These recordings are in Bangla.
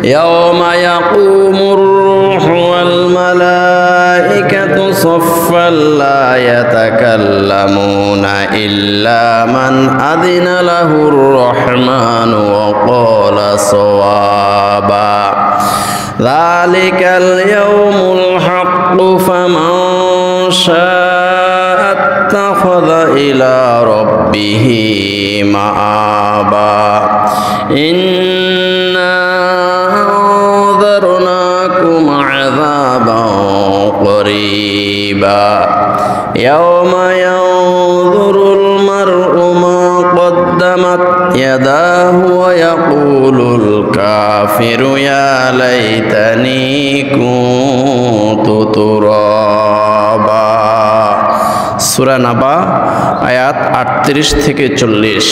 ইয়াওমা ইয়াকুমুর রূহু ওয়াল মালাইকাতু সাফফান লা ইয়াতাকাল্লামুনা ইল্লা মান আযিনা লাহুর রাহমানু ওয়া ক্বালা সাওয়াবা যালিকাল ইয়াউমুল হাক্কু ফামান শাআ আত্তাখাযা ইলা রাব্বিহি মাআবা ইন্না আনযারনাকুম আযাবান করিবা ইয়াওমা ইয়ানযুরুল মার'ু মা قدمت يداه ويقول الكافر يا ليتني كنت ترابا সূরা নাবা আয়াত 38 থেকে 40।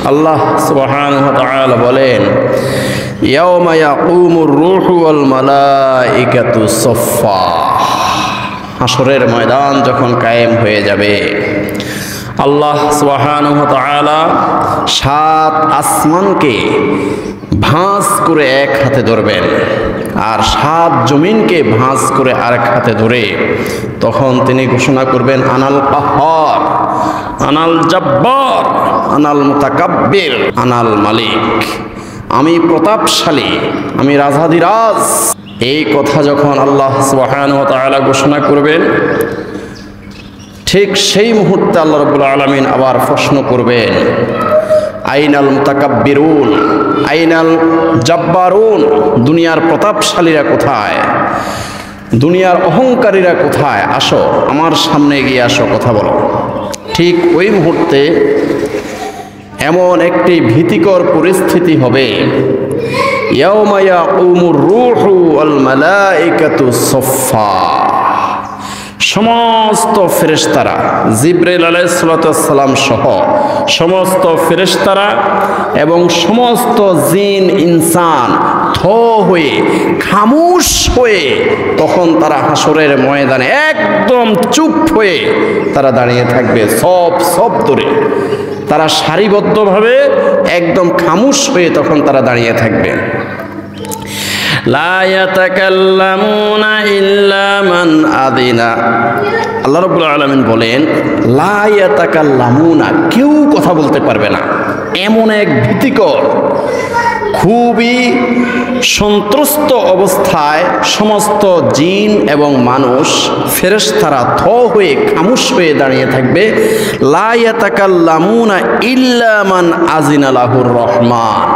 আল্লাহ সুবহানাহু ওয়া তাআলা বলেন ইয়াওমা ইয়াকুমুর রূহু ওয়াল মালাইকাতু সাফফা, হাসরের ময়দান যখন কায়েম হয়ে যাবে, আল্লাহ সুবহানাহু ওয়া তাআলা 7 আসমানকে ভাঁজ করে এক হাতে ধরবেন আর 7 জমিনকে ভাঁজ করে আরেক হাতে ধরে তখন তিনি ঘোষণা করবেন আনাল কাহ্হার, আনাল জব্বার, আনাল মুতাকাব্বির, আনাল মালিক, আমি প্রতাপশালী, আমি রাজাধিরাজ। এই কথা যখন আল্লাহ সুবহানাহু ওয়া তাআলা ঘোষণা করবেন, ঠিক সেই মুহূর্তে আল্লাহ রাব্বুল আলামিন আবার প্রশ্ন করবেন আইনাল মুতাকাব্বিরুন, আইনাল জাব্বারুন, দুনিয়ার প্রতাপশালীরা কোথায়, দুনিয়ার অহংকারীরা কোথায়, আসো আমার সামনে গিয়ে আসো, কথা বলো। ঠিক ওই মুহূর্তে এমন একটি ভীতিকর পরিস্থিতি হবে, ইয়াওমা ইয়াকুমুর রূহু ওয়াল মালাইকাতু সাফফা, সমস্ত ফেরেশতারা, জিবরাইল আলাইহিস সালাম সহ সমস্ত ফেরেশতারা এবং সমস্ত জিন ইনসান হয়ে খামোশ হয়ে তখন তারা হাসরের ময়দানে একদম চুপ হয়ে তারা দাঁড়িয়ে থাকবে, সব ধরে তারা সারিবদ্ধভাবে একদম খামোশ হয়ে তখন তারা দাঁড়িয়ে থাকবে। লা ইয়াতাকাল্লামুনা ইল্লা মান আযিনা, আল্লাহ রাব্বুল আলামিন বলেন লা ইয়াতাকাল্লামুনা, কেউ কথা বলতে পারবে না। এমন এক ভীতিকর, খুবই সন্ত্রস্ত অবস্থায় সমস্ত জিন এবং মানুষ ফেরেশতারা হয়ে খামোশ হয়ে দাঁড়িয়ে থাকবে। লা ইয়াতাকাল্লামুনা ইল্লা মান আযিনা লাহুর রহমান,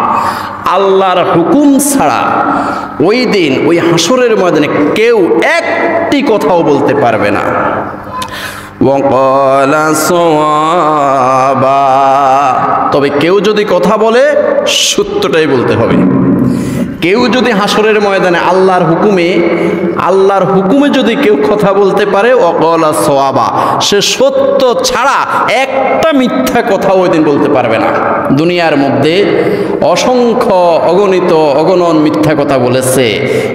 আল্লাহর হুকুম ছাড়া ওই দিন ওই হাসরের ময়দানে কেউ একটি কথাও বলতে পারবে না। ওয়াকালা সাওয়াবা, তবে কেউ যদি কথা বলে সত্যটাই বলতে হবে। কেউ যদি হাসরের ময়দানে আল্লাহর হুকুমে যদি কেউ কথা বলতে পারে, ওয়াকালা সাওয়াবা, সে সত্য ছাড়া একটা মিথ্যা কথা ওই দিন বলতে পারবে না। দুনিয়ার মধ্যে অসংখ্য অগণন মিথ্যা কথা বলেছে,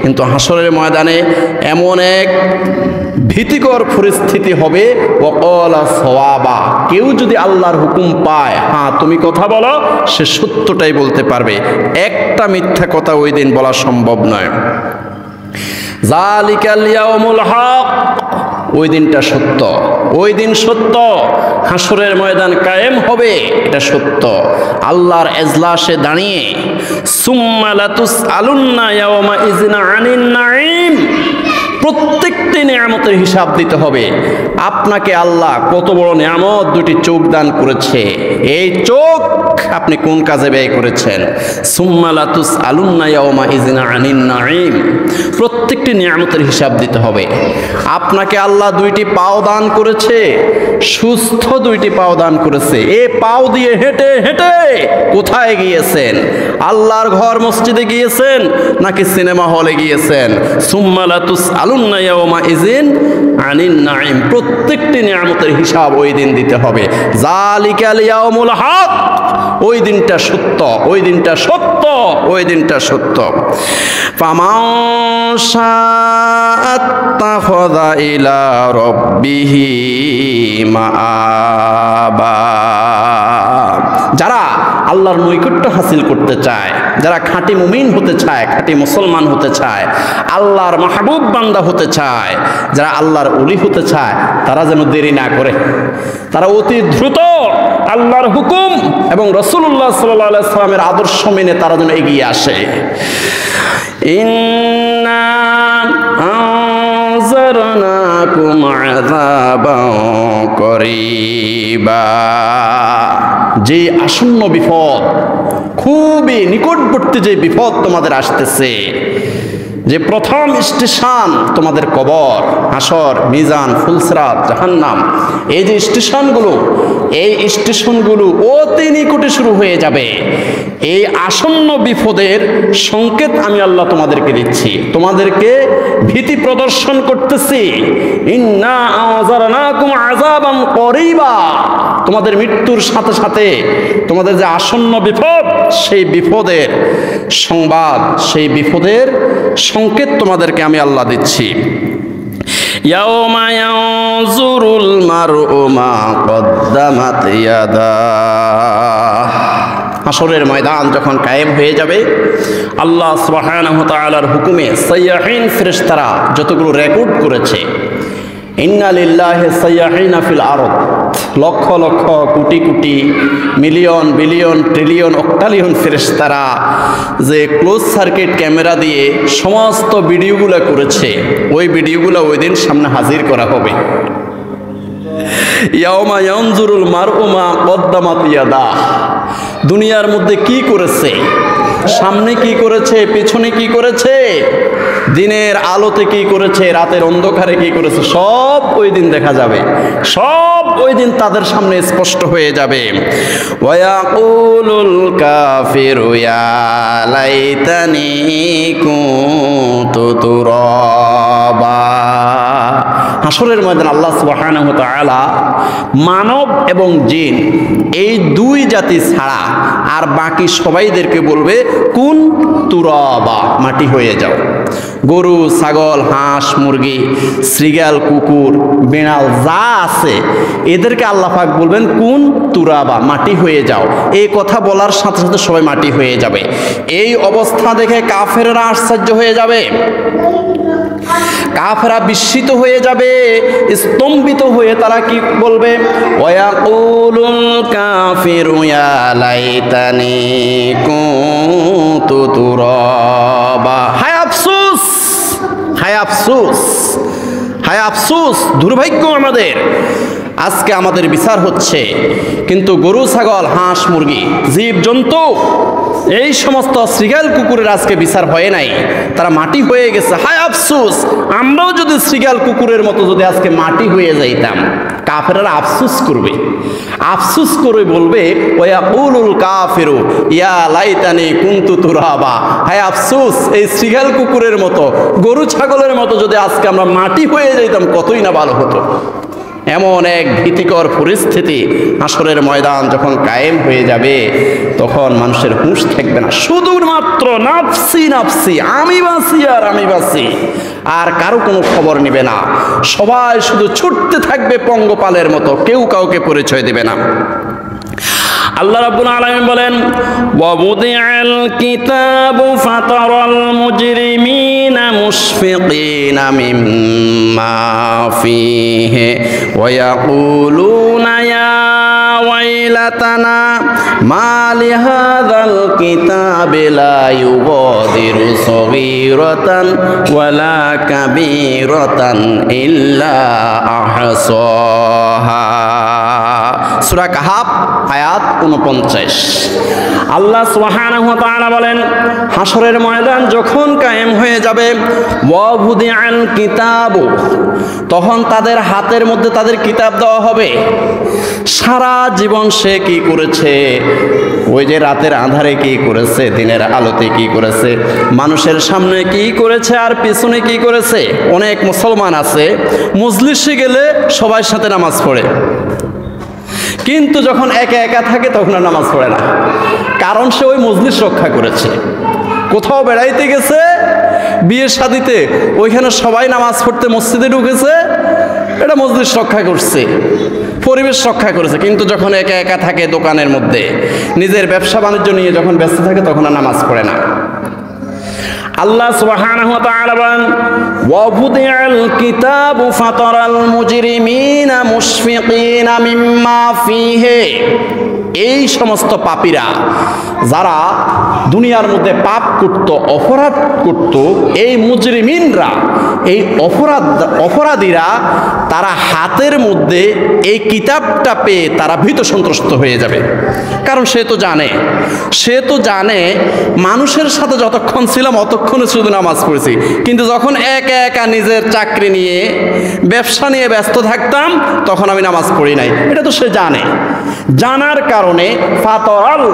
কিন্তু হাসরের ময়দানে এমন এক ভীতিকর পরিস্থিতি হবে, ওয়াকালা সাওয়াবা, কেউ যদি আল্লাহর হুকুম পায়, হ্যাঁ তুমি কথা বলো, সে সত্যটাই বলতে পারবে, একটা মিথ্যা কথা ওই দিন বলা সম্ভব নয়। যালিকাল ইয়াউমুল হক, ওই দিনটা সত্য, ওই দিন সত্য, হাসরের ময়দান কায়েম হবে, এটা সত্য। আল্লাহর এজলাসে দাঁড়িয়ে সুম্মা লাতুসআলুন্না ইয়াওমা ইযিন আনিন নাঈম, প্রত্যেকটি নিয়ামতের হিসাব দিতে হবে। আপনাকে আল্লাহ কত বড় নিয়ামত, দুটি চোখ দান করেছে, এই চোখ আপনি কোন কাজে ব্যয় করেছেন। সুম্মা লাতুসআলুন্না ইয়াওমা ইযিন আনিন নাঈম, প্রত্যেকটি নিয়ামতের হিসাব দিতে হবে। আপনাকে আল্লাহ দুইটি পাও দান করেছে, সুস্থ দুইটি পাও দান করেছে, এই পাও দিয়ে হেঁটে হেঁটে কোথায় গিয়েছেন? আল্লাহর ঘর মসজিদে গিয়েছেন নাকি সিনেমা হলে গিয়েছেন? সুম্মা লাতুসআলুন্না ইয়াওমা ইযিন আনিন নাঈম, প্রত্যেকটি নিয়ামতের হিসাব ওই দিন দিতে হবে। যালিকাল ইয়াউমুল হক, ওই দিনটা সত্য, ওই দিনটা সত্য, ওই দিনটা সত্য। ফামান শাআত্তাখাযা ইলা রাব্বিহি মাআবা, যারা আল্লাহর নৈকট্য হাসিল করতে চায়, যারা খাঁটি মুমিন হতে চায়, খাঁটি মুসলমান হতে চায়, আল্লাহর মাহবুব বান্দা হতে চায়, যারা আল্লাহর ওলি হতে চায়, তারা যেন দেরি না করে, তারা অতি দ্রুত আল্লাহর হুকুম এবং রাসূলুল্লাহ সাল্লাল্লাহু আলাইহি সাল্লামের আদর্শ মেনে তারা যেন এগিয়ে আসে। ইন্না আনজারনাকুম আযাবান করিবা, যে আসন্ন বিপদ, খুবই নিকটবর্তী যে বিপদ তোমাদের আসতেছে, যে প্রথম স্টেশন তোমাদের কবর, হাসর, মিজান, ফুলসিরাত, জাহান্নাম, এই যে স্টেশনগুলো, এই স্টেশনগুলো অতি নিকটে শুরু হয়ে যাবে। এই আসন্ন বিপদের সংকেত আমি আল্লাহ তোমাদেরকে দিচ্ছি, তোমাদেরকে ভীতি প্রদর্শন করতেছি। ইন্না আযারনাকুম আযাবান করিবা, তোমাদের মৃত্যুর সাথে সাথে তোমাদের যে আসন্ন বিপদ, সেই বিপদের সংবাদ, সেই বিপদের সংকেত তোমাদেরকে আমি আল্লাহ দিচ্ছি। ইয়াউমা ইয়ানজুরুল মারউ মা কদ্দামাত ইয়াদাহ, হাসরের ময়দান যখন কায়েম হয়ে যাবে, আল্লাহ সুবহানাহু ওয়া তাআলার হুকুমে সাইয়্যাহিন ফেরেশতারা যতগুলো রেকর্ড করেছে, ইন্না লিল্লাহি সাইয়্যাহিনা ফিল আরদ, lakh lakh crore crore million billion trillion অক্টালিয়ন ফেরেশতারা যে ক্লোজ সার্কিট ক্যামেরা দিয়ে সমস্ত ভিডিওগুলো করেছে, ওই ভিডিওগুলো ওই দিন সামনে হাজির করা হবে। ইয়াউমা ইয়ানজুরুল মারউ মা কদ্দামাত ইয়াদাহ, দুনিয়ার মধ্যে কি করেছে, সামনে কি করেছে, পেছনে কি করেছে, দিনের আলোতে কি করেছে, রাতের অন্ধকারে কি করেছে, সব ওই দিন দেখা যাবে, সব ওই দিন তাদের সামনে স্পষ্ট হয়ে যাবে। ওয়ায়াকুলুল কাফিরু ইয়া লাইতানি কুনতু তুরাবা, হাসরের ময়দান আল্লাহ সুবহানাহু ওয়া তাআলা মানব এবং জিন এই দুই জাতি ছাড়া আর বাকি সবাইদেরকে বলবে কুন তুরাবা, মাটি হয়ে যাও। গরু, ছাগল, হাঁস, মুরগি, শ্রীগাল, কুকুর, বিড়াল যা আছে এদেরকে আল্লাহ পাক বলবেন কুন তুরাবা, মাটি হয়ে যাও। এই কথা বলার সাথে সাথে সবাই মাটি হয়ে যাবে। এই অবস্থা দেখে কাফেররা আশ্চর্য হয়ে যাবে, কাফেররা বিস্মিত হয়ে যাবে, স্তম্ভিত হয়ে তারা কি বলবে, ওয়ায়াকুলুল কাফিরু ইয়া লাইতানি কুনতু তুরাবা, হায় আফসোস, হায় আফসোস, হায় আফসোস, দুর্ভাগ্য আমাদের, আজকে আমাদের বিচার হচ্ছে, কিন্তু গরু, ছাগল, হাঁস, মুরগি, জীব জন্তু, এই সমস্ত শ্রীগাল কুকুরের আজকে বিচার হয় নাই, তারা মাটি হয়ে গেছে। হায় আফসোস, আমরাও যদি শ্রীগাল কুকুরের মতো যদি আজকে মাটি হয়ে যাইতাম, কাফেররা আফসোস করবে, আফসোস করে বলবে ওয়ায়াকুলুল কাফিরু ইয়া লাইতানি কুনতু তুরাবা, হায় আফসোস, এই শ্রীগাল কুকুরের মতো, গরু ছাগলের মতো যদি আজকে আমরা মাটি হয়ে যাইতাম কতই না ভালো হতো। এমন এক ভীতিকর পরিস্থিতি হাসরের ময়দান যখন কায়েম হয়ে যাবে, তখন মানুষের হুঁশ থাকবে না, শুধুমাত্র নাফসি নাফসি, আমি বাঁচি আর আমি বাঁচি, আর কারো কোনো খবর নেবে না, সবাই শুধু ছুটতে থাকবে পঙ্গপালের মতো, কেউ কাউকে পরিচয় দেবে না। আল্লাহ রাব্বুল আলামিন বলেন, ওয়াবুদিআল কিতাবু ফাতারাল মুজরিমিনা মুশফিকিনা মিম্মা ফীহি ওয়া ইয়াকুলুনা ইয়া ওয়াইলাতানা মা লিহাযাল কিতাবি লা ইউগাদিরু সগীরাতান ওয়ালা কাবীরাতান ইল্লা আহসাহা। সূরা কাহাফ আয়াত 49। আল্লাহ সুবহানাহু ওয়া তাআলা বলেন, হাসরের ময়দান যখন কায়েম হয়ে যাবে, ওয়াবুদিআল কিতাবু, তখন তাদের হাতের মধ্যে তাদের কিতাব দেওয়া হবে। সারা জীবন সে কি করেছে, ওই যে রাতের আঁধারে কি করেছে, দিনের আলোতে কি করেছে, মানুষের সামনে কি করেছে আর পিছনে কি করেছে। অনেক মুসলমান আছে মজলিসে গেলে সবার সাথে নামাজ পড়ে, কিন্তু যখন একা একা থাকে তখন আর নামাজ পড়ে না, কারণ সে ওই মজলিস রক্ষা করেছে। কোথাও বেড়াইতে গেছে, বিয়ের শাদিতে, ওইখানে সবাই নামাজ পড়তে মসজিদে ঢুকেছে, এটা মজলিস রক্ষা করছে, পরিবেশ রক্ষা করেছে, কিন্তু যখন একা একা থাকে দোকানের মধ্যে নিজের ব্যবসা বাণিজ্য নিয়ে যখন ব্যস্ত থাকে তখন আর নামাজ পড়ে না। আল্লাহ সুবহানাহু ওয়া তাআলা বলেন ওয়া বুদিআল কিতাবু ফাতারাল মুজরিমিনা মুশফিকিনা মিম্মা ফীহি, এই সমস্ত পাপীরা যারা দুনিয়ার মধ্যে পাপ করত, অপরাধ করত, এই মুজরিমিনরা, এই অপরাধীরা তারা হাতের মধ্যে এই কিতাবটা পেয়ে তারা ভীত সন্ত্রস্ত হয়ে যাবে। কারণ সে তো জানে মানুষের সাথে যতক্ষণ ছিলাম অতক্ষণে শুধু নামাজ পড়েছি, কিন্তু যখন একা একা নিজের চাকরি নিয়ে ব্যবসা নিয়ে ব্যস্ত থাকতাম তখন আমি নামাজ পড়ি নাই। এটা তো সে জানার কারণে ফাতারাল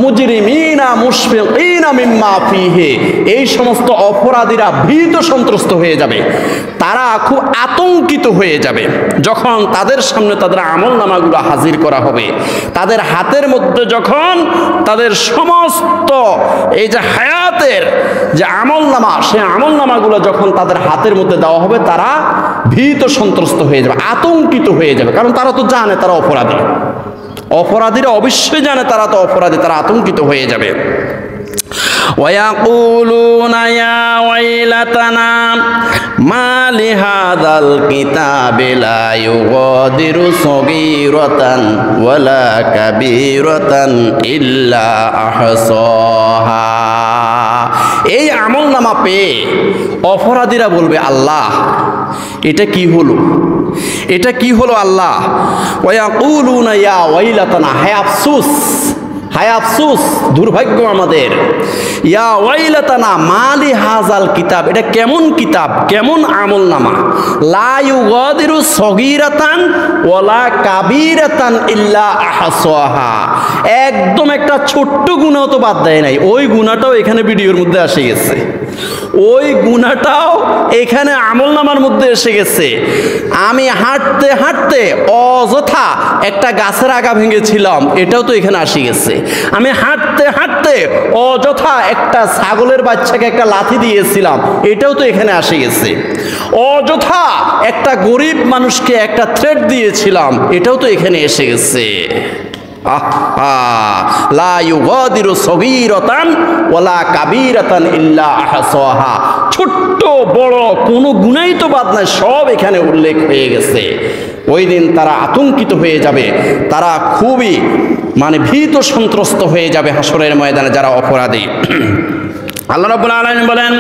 মুজরিমিনা মুশফিকিনা মিম্মা ফীহি, এই সমস্ত অপরাধীরা ভীত সন্ত্রস্ত হয়ে যাবে, তারা খুব আতঙ্কিত হয়ে যাবে যখন তাদের সামনে তাদের আমলনামাগুলো হাজির করা হবে। তাদের হাতের মধ্যে যখন তাদের সমস্ত এই যে হায়াতের যে আমলনামা, সেই আমলনামাগুলো যখন তাদের হাতের মধ্যে দেওয়া হবে, তারা ভীত সন্ত্রস্ত হয়ে যাবে, আতঙ্কিত হয়ে যাবে। কারণ তারা তো জানে তারা অপরাধীরা অবশ্যই জানে তারা তো অপরাধী, তারা আতঙ্কিত হয়ে যাবে। ওয়ায়াকুলুনা ইয়া ওয়াইলাতানা মা লিহাযাল কিতাবি লা ইউগাদিরু সগীরাতান ওয়ালা কাবীরাতান ইল্লা আহসাহা। এই আমলনামা পেয়ে অপরাধীরা বলবে, আল্লাহ এটা কি হলো, এটা কি হলো আল্লাহ। ওয়ায়াকুলুনা ইয়া ওয়াইলাতানা, হায় আফসোস, হায় আফসোস, দুর্ভাগ্য আমাদের। ইয়া ওয়াইলাতানা মালি হাজাল কিতাব, এটা কেমন কিতাব, কেমন আমলনামা। লা ইউগাদিরু সগীরাতান ওয়ালা কাবীরাতান ইল্লা আহসাহা, একদম একটা ছোট্ট গুনাহ তো বাদ দেয় নাই। ওই গুনাহটাও এখানে ভিডিওর মধ্যে এসে গেছে, ওই গুনাহটাও এখানে আমলনামার মধ্যে এসে গেছে। আমি হাঁটতে হাঁটতে অযথা একটা গাছের আগা ভেঙেছিলাম, এটাও তো এখানে আসে গেছে। আমি হাঁটতে হাঁটতে অযথা একটা ছাগলের বাচ্চাকে একটা লাথি দিয়েছিলাম, এটাও তো এখানে আসে গেছে। অযথা একটা গরিব মানুষকে একটা থ্রেট দিয়েছিলাম, এটাও তো এখানে এসে গেছে। লা ইউগাদিরু সগীরাতান ওয়ালা কাবীরাতান ইল্লা আহসাহা, ছোট্ট বড় কোনো গুনাহই তো বাদ নাই, সব এখানে উল্লেখ হয়ে গেছে। ওই দিন তারা আতঙ্কিত হয়ে যাবে, তারা খুবই ভীত সন্ত্রস্ত হয়ে যাবে হাসরের ময়দানে যারা অপরাধী। আল্লাহ রাব্বুল আলামিন বলেন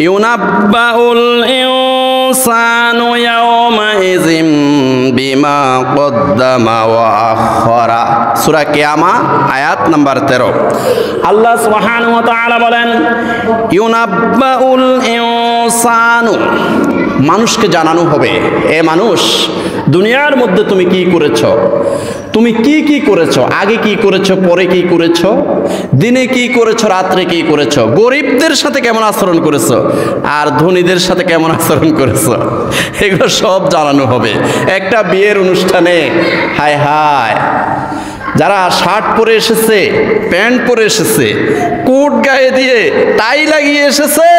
ইউনাব্বাউল ইনসানু ইয়াওমাইযিম বিমা কদ্দামা ওয়া আখরা, সূরা কিয়ামা আয়াত নাম্বার 13। আল্লাহ সুবহানাহু ওয়া তাআলা বলেন ইউনাব্বাউল ইনসানু, মানুষকে জানানো হবে, এ মানুষ দুনিয়ার মধ্যে তুমি কি করেছ, তুমি কি কি করেছ, আগে কি করেছ, পরে কি করেছ, দিনে কি করেছ, রাত্রে কি করেছ, গরিবদের সাথে কেমন আচরণ করেছ আর ধনীদের সাথে কেমন আচরণ করেছ, এগুলো সব জানানো হবে একটা বিয়ের অনুষ্ঠানে। হায় হায়, যারা শার্ট পরে এসেছে, প্যান্ট পরে এসেছে, কোট গায়ে দিয়ে টাই লাগিয়ে এসেছে,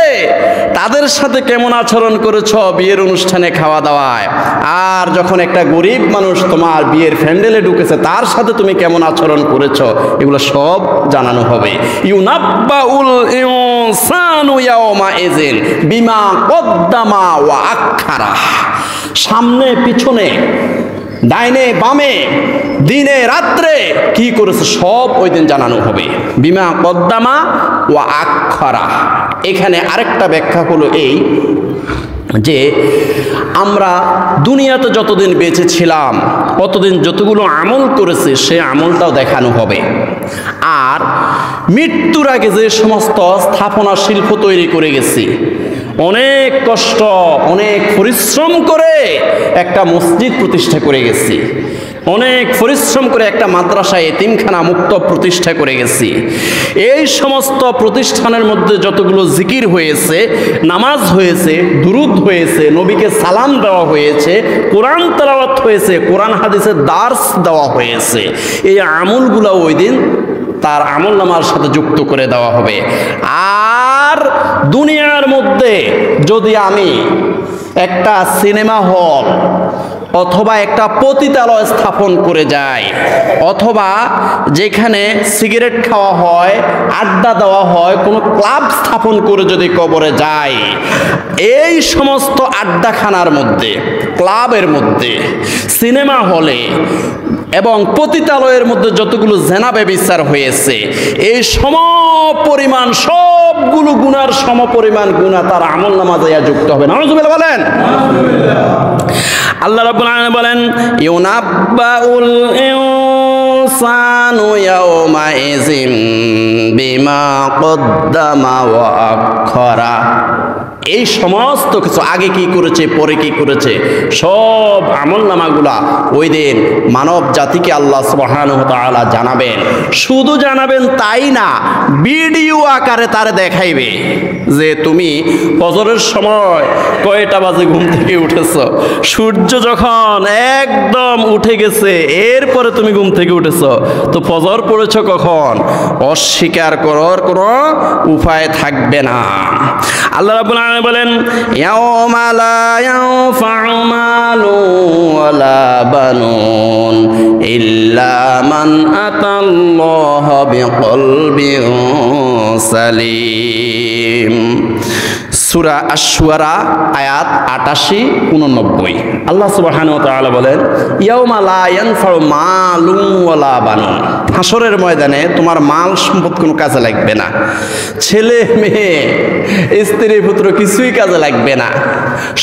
তাদের সাথে কেমন আচরণ করেছ বিয়ের অনুষ্ঠানে খাওয়া দাওয়ায়, আর যখন একটা গরিব মানুষ তোমার বিয়ের প্যান্ডেলে ঢুকেছে তার সাথে তুমি কেমন আচরণ করেছ, এগুলো সব জানানো হবে। ইউনাব্বাউল ইনসানু ইয়াওমাইযিন বিমা কদ্দামা ওয়া আখখারা, সামনে পিছনে ডাইনে বামে দিনে রাত্রে কি করেছে সব ওই দিন জানানো হবে। বিমা কদ্দামা ওয়া আখখারা, এখানে আরেকটা ব্যাখ্যা হলো এই যে আমরা দুনিয়াতে যতদিন বেঁচে ছিলাম ততদিন যতগুলো আমল করেছে সে আমলটাও দেখানো হবে। আর মৃত্যুর আগে যে সমস্ত স্থাপনা শিল্প তৈরি করে গেছি, অনেক কষ্ট অনেক পরিশ্রম করে একটা মসজিদ প্রতিষ্ঠা করে গেছি, অনেক পরিশ্রম করে একটা মাদ্রাসা এতিমখানা মুক্ত প্রতিষ্ঠা করে গেছি, এই সমস্ত প্রতিষ্ঠানের মধ্যে যতগুলো জিকির হয়েছে, নামাজ হয়েছে, দুরুদ হয়েছে, নবীকে সালাম দেওয়া হয়েছে, কোরআন তেলাওয়াত হয়েছে, কোরআন হাদিসের দার্স দেওয়া হয়েছে, এই আমলগুলো ওই দিন তার আমলনামার সাথে যুক্ত করে দেওয়া হবে। আর দুনিয়ার মধ্যে যদি আমি একটা সিনেমা হল অথবা একটা পতিতালয় স্থাপন করে যায়, অথবা যেখানে সিগারেট খাওয়া হয়, আড্ডা দেওয়া হয়, কোনো ক্লাব স্থাপন করে যদি কবরে যায়, এই সমস্ত আড্ডাখানার মধ্যে, ক্লাবের মধ্যে, সিনেমা হলে এবং পতিতালয়ের মধ্যে যতগুলো জেনা ব্যভিচার হয়েছে, এই সমপরিমাণ সবগুলো গুনার সমপরিমাণ গুনাহ তার আমলনামা যাইয়া যুক্ত হবে। নাউযুবিল্লাহ বলেন। আল্লাহ রাব্বুল আলামিন বলেন, ইউনাব্বাউল ইনসানু ইয়াওমা ইযিন বিমা কদ্দামা ওয়া আখরা। এই সমস্ত কিছু আগে কি করেছে, পরে কি করেছে, সব আমলনামাগুলা ওই দিন মানব জাতিকে আল্লাহ সুবহানাহু ওয়া তাআলা জানাবেন। শুধু জানাবেন তাই না, ভিডিও আকারে তারে দেখাইবে যে তুমি ফজরের সময় কয়টা বাজে ঘুম থেকে উঠেছ, সূর্য যখন একদম উঠে গেছে এরপরে তুমি ঘুম থেকে উঠেছ, তো ফজর পড়েছ কখন, অস্বীকার করার কোনো উপায় থাকবে না। আল্লাহ রাব্বুল আলামিন বলেন, ইয়াউমা লা ইয়ানফা'ু মালুন ওয়ালা বানুন ইল্লা মান আতাল্লাহা বিকলবিন সালিম। সূরা আশ-শুআরা আয়াত 88-89। আল্লাহ সুবহানাহু ওয়া তাআলা বলেন, ইয়াউমা লা ইয়ানফা'ু মালুন ওয়ালা বানুন। হাসরের ময়দানে তোমার মাল সম্পদ কোনো কাজে লাগবে না, ছেলে মেয়ে স্ত্রী পুত্র কিছুই কাজে লাগবে না।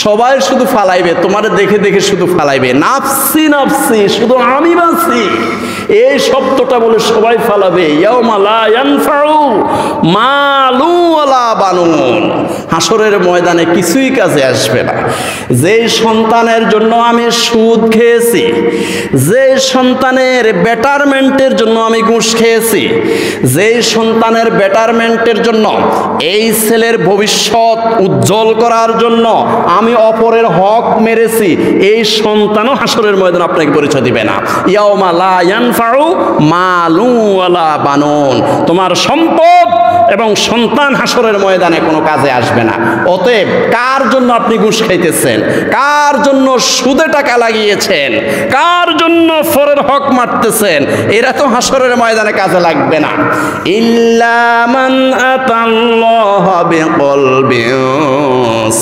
সবাই শুধু ফালাইবে, তোমার দেখে দেখে শুধু ফালাইবে, নাফসি নাফসি, শুধু আমি বাঁচি এই শব্দটা বলে সবাই ফালাবে। ইয়াউমা লা ইয়ানফা'ু মালুন ওয়ালা বানুন। হাসরের ময়দানে কিছুই কাজে আসবে না। যে সন্তানের জন্য আমি সুদ খেয়েছি, যে সন্তানের বেটারমেন্টের জন্য আমি ঘুষ খেয়েছি, যে সন্তানের বেটারমেন্টের জন্য এই ছেলের ভবিষ্যৎ উজ্জ্বল করার জন্য আমি অপরের হক মেরেছি, এই সন্তানও হাসরের ময়দানে আপনাকে পরিচয় দিবে না। ইয়াউমা লা ইয়ানফা'ু মালুন ওয়ালা বানুন। তোমার সম্পদ এবং সন্তান হাসরের ময়দানে কোনো কাজে আসবে না। অতএব কার জন্য আপনি ঘুষ খাইতেছেন, কার জন্য সুদে টাকা লাগিয়েছেন, কার জন্য ফরের হক মারতেছেন, এরা তো হাসরের ময়দানে কাজে লাগবে না। ইল্লা মান আতাল্লাহা বিকলবিন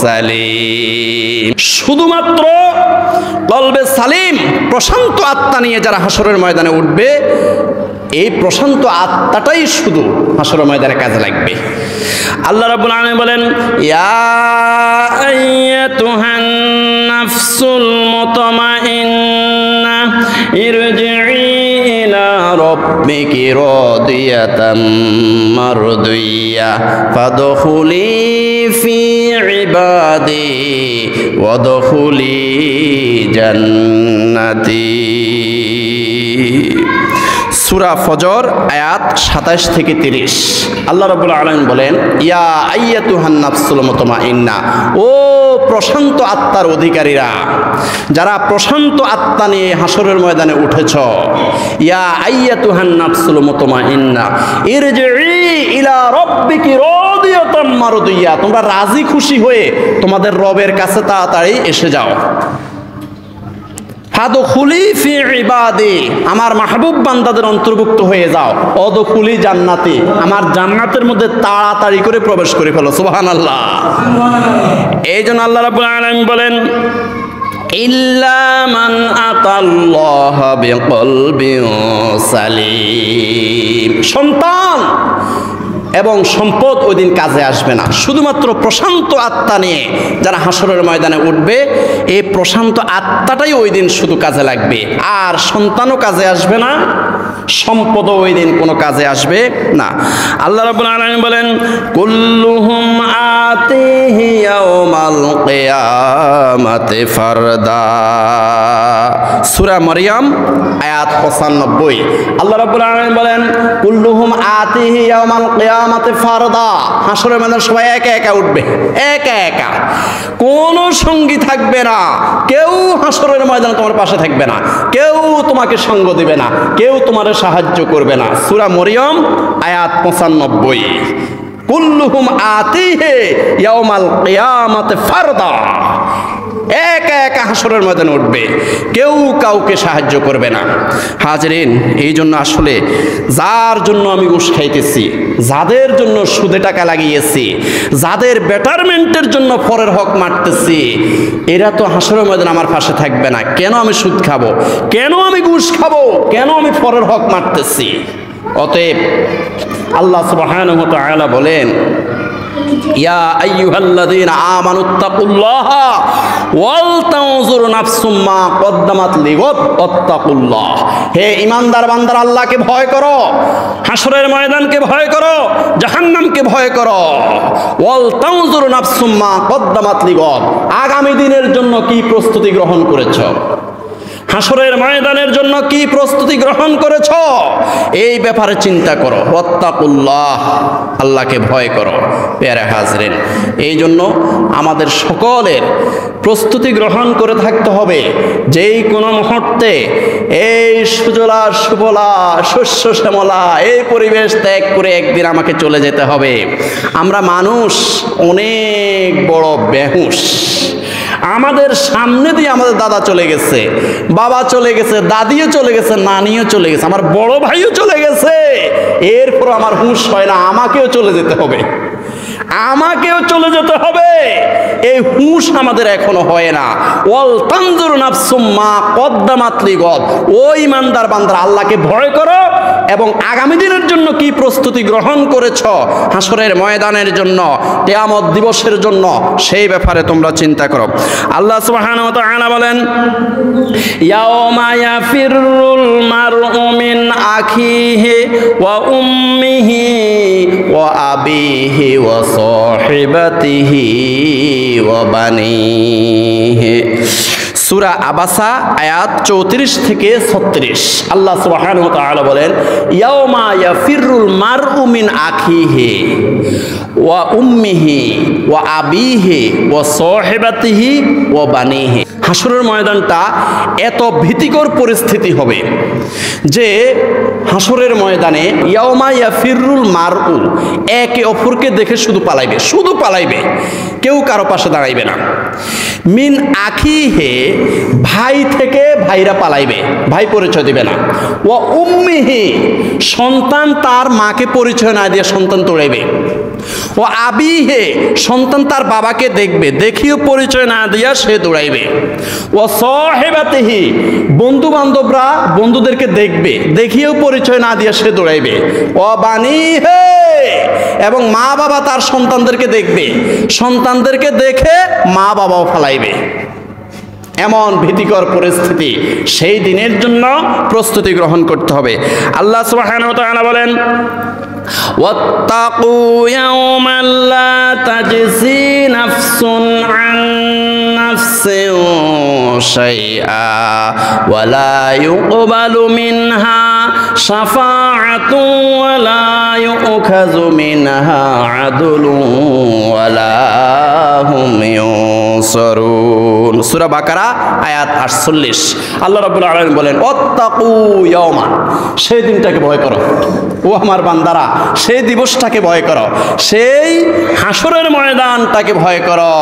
সালিম। শুধুমাত্র কলবে সালিম, প্রশান্ত আত্মা নিয়ে যারা হাসরের ময়দানে উঠবে, এই প্রশান্ত আত্মাটাই শুধু হাসরের ময়দানে কাজে লাগবে। আল্লাহ রাব্বুল আলামিন বলেন, ইয়া আইয়াতুহান নাফসুল মুতমাইন্নাহ ইরজিই ইলা রাব্বিকি রাদিয়াতাম মারদিয়া ফাদখুলি ফি ইবাদি ওয়াদখুলি জান্নাতি। সূরা ফজর আয়াত 27-30। আল্লাহ রাব্বুল আলামিন বলেন, ইয়া আইয়াতুহান নাফসুল মুতমাইন্নাহ, ও প্রশান্ত আত্মার অধিকারীরা, যারা প্রশান্ত আত্মা নিয়ে হাসরের ময়দানে উঠেছ, ইয়া আইয়াতুহান নাফসুল মুতমাইন্নাহ ইরজিই ইলা রাব্বিকি রাদিয়াতাম মারদিয়া। তোমরা রাজি খুশি হয়ে তোমাদের রবের কাছে তাড়াতাড়ি এসে যাও। ফাদখুলি ফি ইবাদি, আমার মাহবুব বান্দাদের অন্তর্ভুক্ত হয়ে যাও। অদখুলি জান্নাতি, আমার জান্নাতের মধ্যে তাড়াতাড়ি করে প্রবেশ করে ফেলো। সুবহানাল্লাহ। এই জন্য আল্লাহ রাব্বুল আলামিন বলেন, ইল্লা মান আতাল্লাহা বিকলবিন সালিম। সন্তান এবং সম্পদ ওই দিন কাজে আসবে না। শুধুমাত্র প্রশান্ত আত্মা নিয়ে যারা হাসরের ময়দানে উঠবে, এই প্রশান্ত আত্মাটাই ওই দিন শুধু কাজে লাগবে, আর সন্তানও কাজে আসবে না, সম্পদও ওই দিন কোনো কাজে আসবে না। আল্লাহ রাব্বুল আলামিন বলেন, কুল্লুহুম আতিহি ইয়াউমাল কিয়ামাতি ফারদা। সূরা মারইয়াম আয়াত 95। আল্লাহ রাব্বুল আলামিন বলেন, কুল্লুহুম আতিহি ইয়াউমাল কিয়ামাতি ফারদা। হাসরের ময়দানে সবাই একা একা উঠবে, একা একা, কোনো সঙ্গী থাকবে না। কেউ হাসরের ময়দানে তোমার পাশে থাকবে না, কেউ তোমাকে সঙ্গ দিবে না, কেউ তোমার সাহায্য করবে না। সূরা মারইয়াম আয়াত 95। কুল্লুহুম আতিহি ইয়াউমাল কিয়ামাতি ফারদা। একা একা হাসরের ময়দানে উঠবে, কেউ কাউকে সাহায্য করবে না। হাজরিন, এই জন্য আসলে যার জন্য আমি ঘুষ খাইতেছি, যাদের জন্য সুদে টাকা লাগিয়েছি, যাদের বেটারমেন্টের জন্য পরের হক মারতেছি, এরা তো হাসরের ময়দানে আমার পাশে থাকবে না। কেন আমি সুদ খাবো, কেন আমি ঘুষ খাবো, কেন আমি পরের হক মারতেছি? অতএব আল্লাহ সুবহানাহু ওয়া তাআলা বলেন, ইয়া আইয়ুহাল্লাযীনা আমানুত্তাকুল্লাহা ওয়াল তানজুর নাফসুম মা কদ্দামাত লিগাদ ওয়াত্তাকুল্লাহ। হে ঈমানদার বান্দারা, আল্লাহকে ভয় করো, হাসরের ময়দানকে ভয় করো, জাহান্নামকে ভয় করো। ওয়াল তানজুর নাফসুম মা কদ্দামাত লিগাদ, আগামী দিনের জন্য কি প্রস্তুতি গ্রহণ করেছো, হাসরের ময়দানের জন্য কি প্রস্তুতি গ্রহণ করেছ, এই ব্যাপারে চিন্তা করো। ওয়াত্তাকুল্লাহ, আল্লাহকে ভয় করো। প্যারা হাজরিন, এই জন্য আমাদের সকলের প্রস্তুতি গ্রহণ করে থাকতে হবে। যেই কোনো মুহূর্তে এই সুজলা সুফলা শস্য শ্যামলা এই পরিবেশ ত্যাগ করে একদিন আমাকে চলে যেতে হবে। আমরা মানুষ অনেক বড় বেহুশ। আমাদের সামনে দিয়ে আমাদের দাদা চলে গেছে, বাবা চলে গেছে, দাদিও চলে গেছে, নানিও চলে গেছে, আমার বড় ভাইও চলে গেছে, এরপর আমার হুঁশ হয় না, আমাকেও চলে যেতে হবে, আমাকেও চলে যেতে হবে। এই হুঁশ আমাদের এখনো হয় না। ওয়াল তানজুর নাফসুম মা কদ্দামাত লিগাদ, ওই ইমানদার বান্দারা, আল্লাহকে ভয় করো এবং আগামী দিনের জন্য কি প্রস্তুতি গ্রহণ করেছ, হাসরের ময়দানের জন্য, কিয়ামত দিবসের জন্য, সেই ব্যাপারে তোমরা চিন্তা করো। আল্লাহ সুবহানাহু ওয়া তাআলা বলেন, ইয়াওমা ইয়াফিরুল মারউ মিন আখিহি ওয়া উম্মিহি ওয়া আবিহি ওয়া সাহিবাতিহি ওয়া বানিহি। সূরা আবাসা আয়াত 34 থেকে 36। আল্লাহ সুবহানাহু ওয়া তাআলা বলেন, ইয়াওমা ইয়াফিরুল মারউ মিন আখিহি ওয়া উম্মিহি ওয়া আবিহি ওয়া সাহিবাতিহি ওয়া বানিহি। হাসরের ময়দানটা এত ভীতিকর পরিস্থিতি হবে যে হাসরের ময়দানে ইয়াওমা ইয়াফিরুল মারউ, একে অপরকে দেখে শুধু পালাইবে, শুধু পালাইবে, কেউ কারো পাশে দাঁড়াইবে না। মিন আখিহে, ভাই থেকে ভাইরা পালাইবে, ভাই পরিচয় দিবে না। ওয়া উম্মিহি, সন্তান তার মাকে পরিচয় না দিয়ে সন্তান দৌড়াইবে। ও আবিহে, সন্তান তার বাবাকে দেখবে, দেখিও পরিচয় না দিয়া সে দৌড়াইবে। ও সাহিবাতিহি, বন্ধু বান্ধবরা বন্ধুদেরকে দেখবে, দেখিও পরিচয় না দিয়া সে দৌড়াইবে। ও বানিহে, এবং মা বাবা তার সন্তানদেরকে দেখবে, সন্তানদেরকে দেখে মা বাবাও ফালাইবে। এমন ভীতিকর পরিস্থিতি, সেই দিনের জন্য প্রস্তুতি গ্রহণ করতে হবে। আল্লাহ সুবহানাহু ওয়া তাআলা বলেন, ওয়াত্তাকু ইয়াওমান লা তাজসি নাফসুন আন নাফসিন শাইআ ওয়া লা ইউকবালু মিনহা শাফাআতুন ওয়া লা ইউখাযু মিনহা আদলুন ওয়া লা হুম ইউনসারুন। সূরা বাকারা আয়াত 48। আল্লাহ রাব্বুল আলামিন বলেন, ওয়াত্তাকু ইয়াওমান, সেই দিনটাকে ভয় করো ও আমার বান্দারা, সেই দিবসটাকে ভয় করো, সেই হাসরের ময়দানটাকে ভয় করো,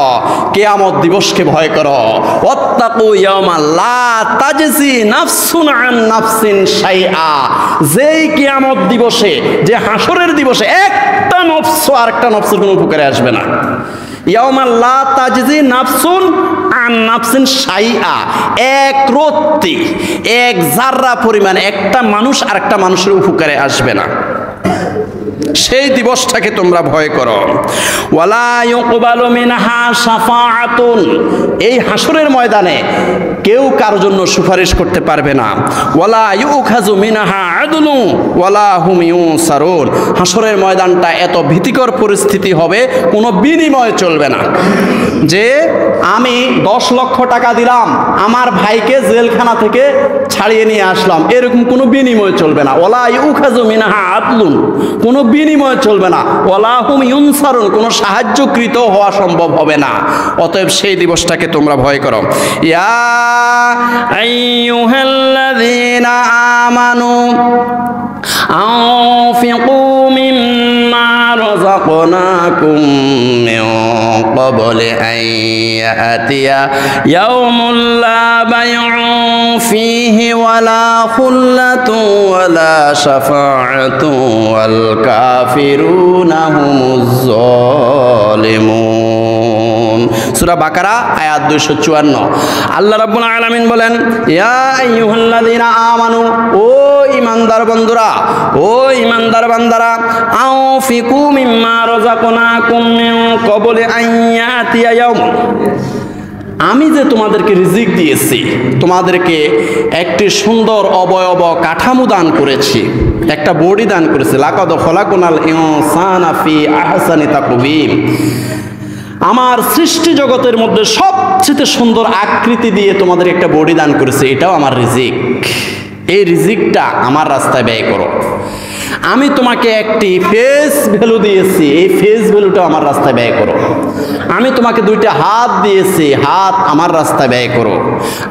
কিয়ামত দিবসকে ভয় করো। ওয়াত্তাকু ইয়াওমান লা তাজসি নাফসুন আন নাফসিন শাইআ, যেই কিয়ামত দিবসে, যে হাসরের দিবসে একটা নফস আরেকটা নফসের কোনো উপকারে আসবে না। ইয়াওমা লা তাজজি নাফসুন আন নাফসিন শাইআ, এক রত্তি, এক জাররা পরিমাণ একটা মানুষ আরেকটা মানুষের উপকারে আসবে না। সেই দিবসটাকে তোমরা ভয় করো। ওয়ালা ইউকবালু মিনহা শাফাআতুন, এই হাসরের ময়দানে কেউ কারোর জন্য সুপারিশ করতে পারবে না। ওয়ালা ইউখাযু মিনহা আদলু ওয়ালা হুম ইউনসারুন, হাসরের ময়দানটা এত ভীতিকর পরিস্থিতি হবে, কোনো বিনিময় চলবে না। যে আমি 10 লক্ষ টাকা দিলাম, আমার ভাইকে জেলখানা থেকে ছাড়িয়ে নিয়ে আসলাম, এরকম কোনো বিনিময় চলবে না। ওয়ালা ইউখাযু মিনহা আদলুন, কোনো বিনিময় চলবে না। ওয়ালা হুম ইউনসারুন, কোনো সাহায্যকৃত হওয়া সম্ভব হবে না। অতএব সেই দিবসটাকে তোমরা ভয় করো। ইয়া আইয়ুহাল্লাযীনা আমানু আনফিকু মিম্মা رزقناكم من قبل أن يأتي يوم لا بيع فيه ولا خلة ولا شفاعة والكافرون هم الظالمون। সূরা বাকারা আয়াত 254। আল্লাহ রাব্বুল আলামিন বলেন, ইয়া আইয়ুহাল্লাযীনা আমানু, ও ঈমানদার বন্ধুরা, ও ঈমানদার বান্দারা, আনফিকু মিম্মা রাযাকনাকুম মিন ক্বাবলি আন ইয়াতিয়া ইয়াউম, আমি যে তোমাদেরকে রিজিক দিয়েছি, তোমাদেরকে একটি সুন্দর অবয়ব কাঠামো দান করেছি, একটা বডি দান করেছি। লাকাদ খলাকনাল ইনসানা ফি আহসানি তাকওয়িম, আমার সৃষ্টি জগতের মধ্যে সবচেয়ে সুন্দর আকৃতি দিয়ে তোমাদের একটা বডি দান করেছে, এটাও আমার রিজিক। এই রিজিকটা আমার রাস্তায় ব্যয় করো। আমি তোমাকে একটি ফেস ভ্যালু দিয়েছি, এই ফেস ভ্যালুটা আমার রাস্তায় ব্যয় করো। আমি তোমাকে দুইটা হাত দিয়েছি, হাত আমার রাস্তায় ব্যয় করো।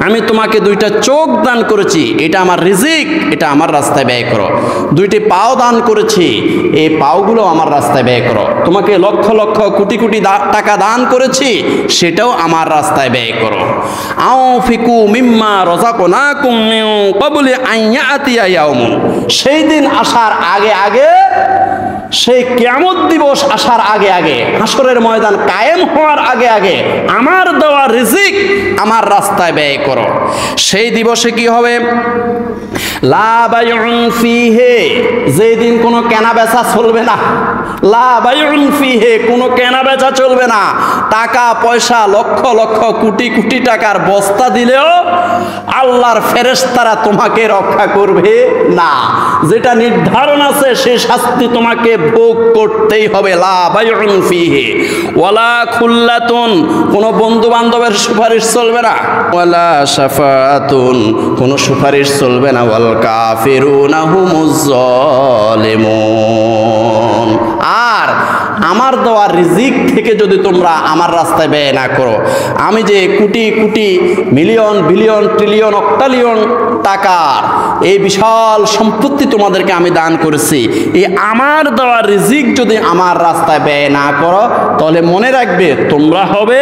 আমি তোমাকে দুইটা চোখ দান করেছি, এটা আমার রিজিক, এটা আমার রাস্তায় ব্যয় করো। দুইটি পাও দান করেছি, এই পাওগুলো আমার রাস্তায় ব্যয় করো। তোমাকে লক্ষ লক্ষ কোটি কোটি টাকা দান করেছি, সেটাও আমার রাস্তায় ব্যয় করো। আনফিকু মিম্মা রাযাকনাকুম মিন ক্বাবলি আন ইয়াতিয়া ইয়াউমুন, সেই দিন আসার আগে আগে, সেই কিয়ামত দিবস আসার আগে আগে, হাসরের ময়দান কায়েম হওয়ার আগে আগে আমার দেওয়া রিজিক আমার রাস্তায় ব্যয় করো। সেই দিবসে কি হবে? লা বাইউন ফিহে, যেদিন কোনো কেনা বেচা চলবে না। লা বাইউন ফিহে, কোনো কেনা বেচা চলবে না। টাকা পয়সা লক্ষ লক্ষ কোটি কোটি টাকার বস্তা দিলেও আল্লাহর ফেরেশতারা তোমাকে রক্ষা করবে না। যেটা নির্ধারণ আছে সে শাস্তি তোমাকে ভোগ করতেই হবে। লা বাইউন ফিহে ওয়ালা খুল্লাতুন, কোনো বন্ধু বান্ধবের সুপারিশ চলবে না। ওয়ালা শাফাআতুন, কোনো সুপারিশ চলবে না। ওয়াল কাফিরুনা হুমুজ জালিমুন, আর আমার দেওয়া রিজিক থেকে যদি তোমরা আমার রাস্তায় ব্যয় না করো, আমি যে crore crore million billion trillion অক্টালিয়ন টাকার এই বিশাল সম্পত্তি তোমাদেরকে আমি দান করেছি, এই আমার দেওয়া রিজিক যদি আমার রাস্তায় ব্যয় না করো, তাহলে মনে রাখবে তোমরা হবে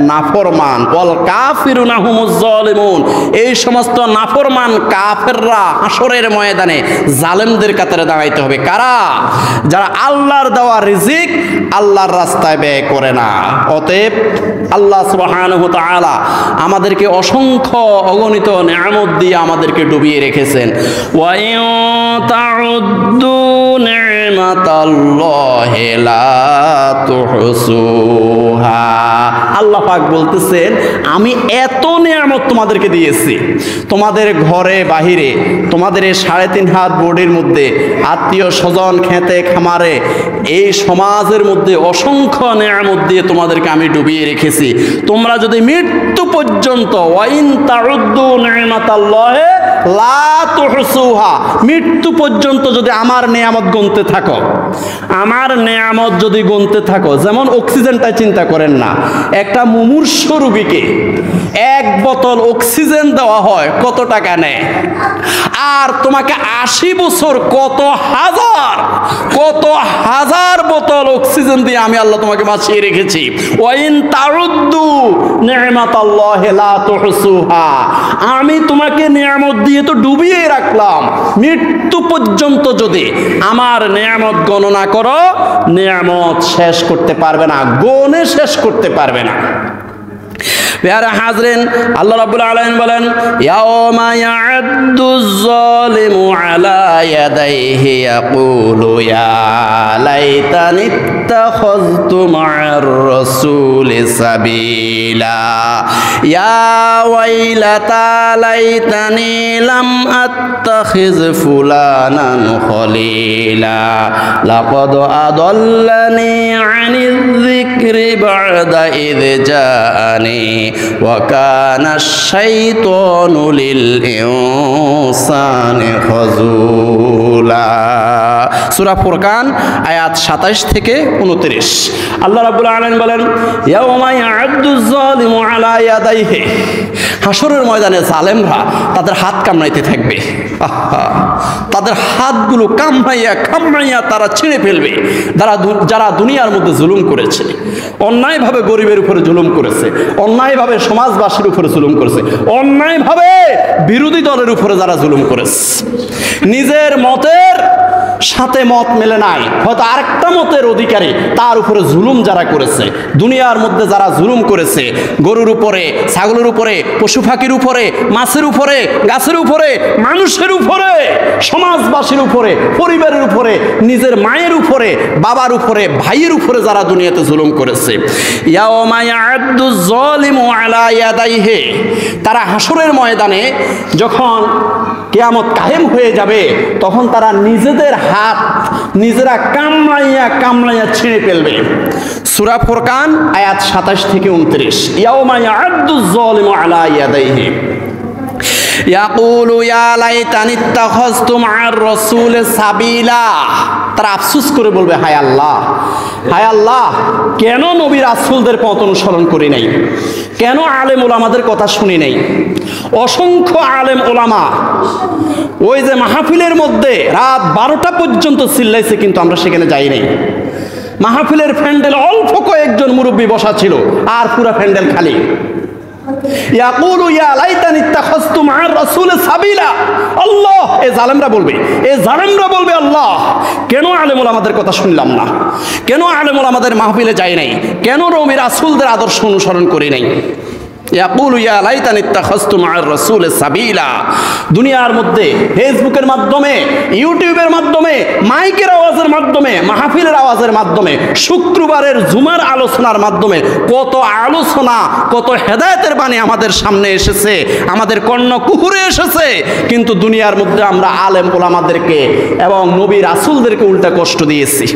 নাফরমান। ওয়াল কাফিরুনা হুমুজ জালিমুন, এই সমস্ত নাফরমান কাফেররা হাসরের ময়দানে জালেমদের কাতারে দাঁড়াইতে হবে। কারা? যারা আল্লাহর দেওয়া রিজিক আল্লাহর রাস্তায় ব্যয় করে না। অতএব আল্লাহ সুবহানাহু ওয়া তাআলা আমাদেরকে অসংখ্য অগণিত নিয়ামত দিয়ে আমাদেরকে ডুবিয়ে রেখেছেন। ওয়া ইন তাউদ্দু নি'মাতাল্লাহি লা তুহসুহা, আল্লাহ পাক বলতেছেন আমি এত নিয়ামত তোমাদেরকে দিয়েছি, তোমাদের ঘরে বাহিরে, তোমাদের এই 3.5 হাত বোর্ডের মধ্যে, আত্মীয় স্বজন খেতে খামারে, এই সমাজের মধ্যে অসংখ্য নিয়ামত দিয়ে তোমাদেরকে আমি ডুবিয়ে রেখেছি। তোমরা যদি মৃত্যু পর্যন্ত, ওয়াইন তাউদ্দু নি'মাতাল্লাহি লা তুহসুহা, মৃত্যু পর্যন্ত যদি আমার নিয়ামত গুনতে থাকো, আমার নিয়ামত যদি গুনতে থাকো, যেমন অক্সিজেনটা চিন্তা করেন না, একটা মুমূর্ষ রোগীকে 1 বোতল অক্সিজেন দেওয়া হয় কত টাকা নেয়, আর তোমাকে 80 বছর কত হাজার বোতল অক্সিজেন দিয়ে আমি আল্লাহ তোমাকে বাঁচিয়ে রেখেছি। ওয়াইন তাউদ্দু নি'মাতাল্লাহি লা তুহসুহা, আমি তোমাকে নিয়ামত দিয়ে তো ডুবিয়ে রাখলাম, মৃত্যু পর্যন্ত যদি আমার নিয়ামত গণনা করো, নিয়ামত শেষ করতে পারবে না, গণে শেষ করতে পারবে না। প্যারা হাজরিন, আল্লাহ রাব্বুল আলামিন বলেন, ইয়াউমা ইয়া'আদ্দুজ যালিমু আলা ইয়াদাইহি ইয়াকুলু ইয়া লাইতানি ইত্তাখাযতু মা'আর রাসূলি সাবিলা ইয়া ওয়াইলাতা লাইতানি লাম আত্তাখিজ ফুলানান খলিলা লাকাদ আদাল্লানি আনিয যিকরি বা'দা ইয জাআনি ওয়া কানা আশ-শাইতানু লিল ইনসানি খাযুলা। সূরা ফুরকান আয়াত 27 থেকে 29। আল্লাহ রাব্বুল আলামিন বলেন, ইয়াউমা ইয়া'আদ্দুয যালিমু আলা ইয়াদাইহি, হাসরের ময়দানে জালেমরা তাদের হাত কামড়াইতে থাকবে। তাদের হাতগুলো কামড়াইয়া তারা ছিঁড়ে ফেলবে। যারা দুনিয়ার মধ্যে জুলুম করেছে, অন্যায়ভাবে গরিবের উপরে জুলুম করেছে, অন্যায়ভাবে সমাজবাসীর উপরে জুলুম করেছে, অন্যায়ভাবে বিরোধী দলের উপরে যারা জুলুম করেছে, নিজের মতের সাথে মত মেলে নাই, হয়তো আরেকটা মতের অধিকারী, তার উপরে জুলুম যারা করেছে, দুনিয়ার মধ্যে যারা জুলুম করেছে, গরুর উপরে, ছাগলের উপরে, পশু পাখির উপরে, মাছের উপরে, গাছের উপরে, মানুষের উপরে, সমাজবাসীর উপরে, পরিবারের উপরে, নিজের মায়ের উপরে, বাবার উপরে, ভাইয়ের উপরে যারা দুনিয়াতে জুলুম করেছে, ইয়াউমা ইয়া'আদ্দু যালিমু আলা ইয়াদাইহি, তারা হাসরের ময়দানে যখন কিয়ামত কায়েম হয়ে যাবে, তখন তারা নিজেদের হাত নিজেরা কামড়াইয়া ছিঁড়ে ফেলবে। সূরা ফুরকান আয়াত 27 থেকে 29। ইয়াউমা ইয়া'আদ্দু যালিমু আলা ইয়াদাইহি ইয়াকুলু ইয়া লাইতানি ইত্তাখাযতু মা'আর রাসূলি সাবিলা, তারা আফসোস করে বলবে, হায় আল্লাহ, কেন নবী রাসূলদের পথ অনুসরণ করি নাই, কেন আলেম ওলামাদের কথা শুনি নাই। অসংখ্য আলেম ওলামা ওই যে মাহফিলের মধ্যে রাত 12টা পর্যন্ত চিল্লাইছে, কিন্তু আমরা সেখানে যাই নাই। মাহফিলের প্যান্ডেল অল্প কয়েকজন মুরব্বী বসা ছিল, আর পুরো প্যান্ডেল খালি। ইয়াকুলু ইয়া লাইতানি ইত্তাখাযতু মা'আর রাসূলি সাবিলা, আল্লাহ, এই জালেমরা বলবে আল্লাহ, কেন আলেম ওলামাদের কথা শুনলাম না, কেন আলেম ওলামাদের মাহফিলে যাই নাই, কেন নবী রাসূলদের আদর্শ অনুসরণ করি নাই। ইয়াকুলু ইয়া লাইতানি ইত্তাখাযতু মা'আর রাসূলি সাবিলা। দুনিয়ার মধ্যে ফেসবুকের মাধ্যমে, ইউটিউবের মাধ্যমে, মাইকের আওয়াজের মাধ্যমে, মাহফিলের আওয়াজের মাধ্যমে, শুক্রবারের জুমার আলোচনার মাধ্যমে কত আলোচনা, কত হেদায়েতের বাণী আমাদের সামনে এসেছে, আমাদের কর্ণকুহুরে এসেছে, কিন্তু দুনিয়ার মধ্যে আমরা আলেম ওলামাদেরকে এবং নবী রাসূলদেরকে উল্টা কষ্ট দিয়েছি।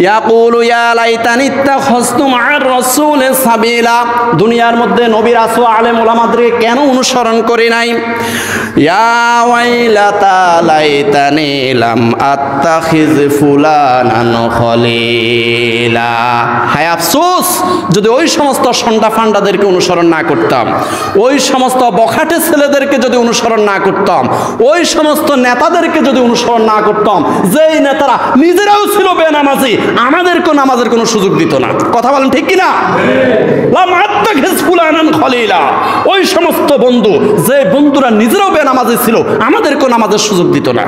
ইয়াকুলু ইয়া লাইতানি ইত্তাখাযতু মা'আর রাসূলি সাবিলা, দুনিয়ার মধ্যে নবী রাসূল আলেম ওলামাদেরকে কেন অনুসরণ করি নাই। ইয়া ওয়াইলাতা লাইতানি লাম আত্তাখিয ফুলানান খলিলা, হায় আফসোস, যদি ওই সমস্ত সন্ডা ফান্ডাদেরকে অনুসরণ না করতাম, ওই সমস্ত বখাটে ছেলেদেরকে যদি অনুসরণ না করতাম, ওই সমস্ত নেতাদেরকে যদি অনুসরণ না করতাম, যেই নেতারা নিজেরাও ছিল বেনামাজি, আমাদেরকে নামাজের কোনো সুযোগ দিত না। কথা বলেন ঠিক কিনা? লাম আত্তাখিয ফুলানান খলিলা, ওই সমস্ত বন্ধু, যে বন্ধুরা নিজেরাও বেনামাজি ছিল, আমাদেরকে নামাজের সুযোগ দিত না।